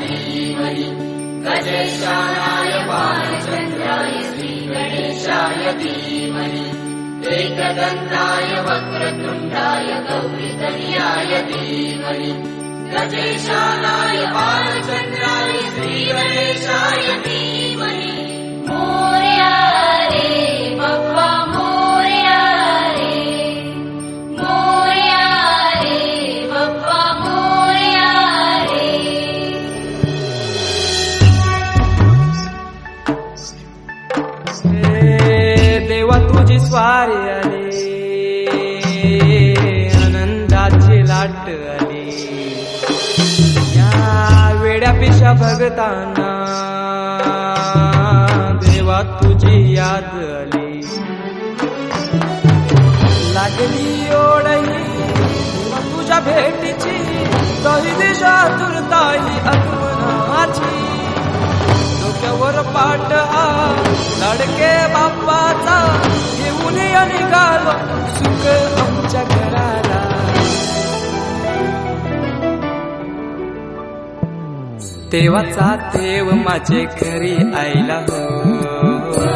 धीमहि गजेशानाय बालचन्द्राय श्रीगणेशाय धीमहि एकदन्ताय वक्रतुण्डाय गौरीतनयाय धीमहि गजेशानाय बालचन्द्राय श्रीगणेशाय धीमहि मोरया रे बप्पा मोरया रे बप्पा मोरया रे। देवा तुझी स्वारी आली आनंदाची लाट आली या वेड्या पिशा भगतांना देवा तुझी याद आली लागली ओढही तुझ्या भेटीची तरी दिशा तुरताई आगमनाची डोक्यावर पाट लडके बाप्पाचा घेऊन निघालो सुख आमच्या घराला देवाचा देव माझे घरी आयला हो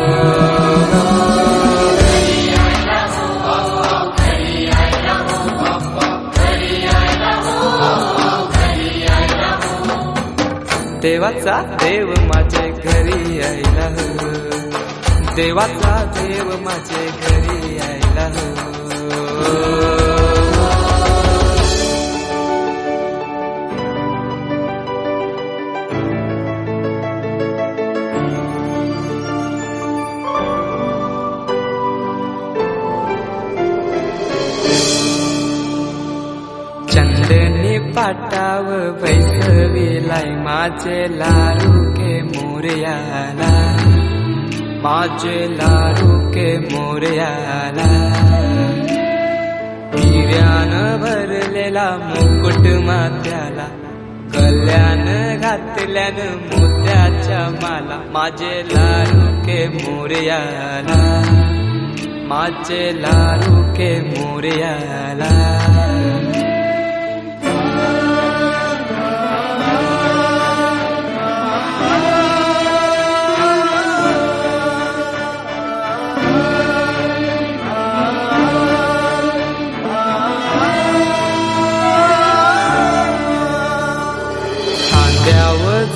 देवाचा देव माझे घरी आयला हो देवाचा देव माझे घरी आयला हो चंदनी पाटाव बैसविलाय माझे लाडूके मोरयाला माझे लाडूके मोरयाला हिऱ्यानं भरलेला मुकुट माथ्याला गल्यान घातल्यानं मोत्याच्या माला माझे लाडूके मोरयाला माझे लाडूके मोरयाला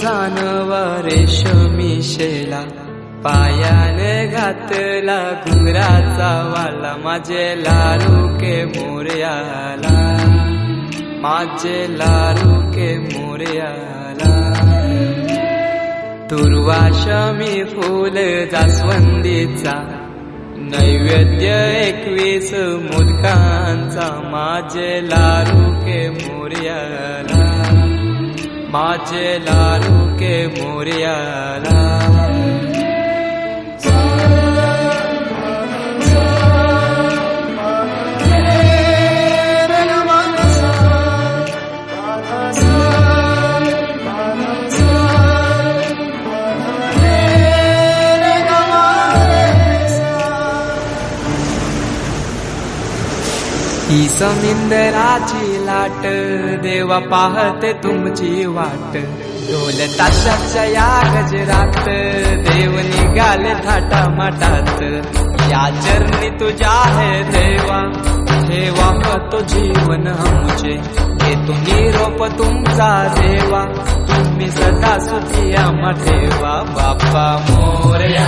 जानवा रेशमी शेला पायाने घातला घुंगराचा वाला माझे लाडूके मोरयाला माझे लाडूके मोरयाला दुर्वाशमी फूल जास्वंदीचा नैवेद्य 21 मोदकांचा माझे लाडूके मोरयाला माझे लाडूके मोरयाला ही समिंदराची लाट देवा पाहते तुमची वाट ढोल ताशाच्या या गजरात देव निघाले थाटा माटात या चरणी तुझ्या है देवा ठेवा तो जीवन आमचे हे तुम्ही रोप तुमचा देवा तुम्ही सदा सुखी आम्हा ठेवा बाप्पा मोरया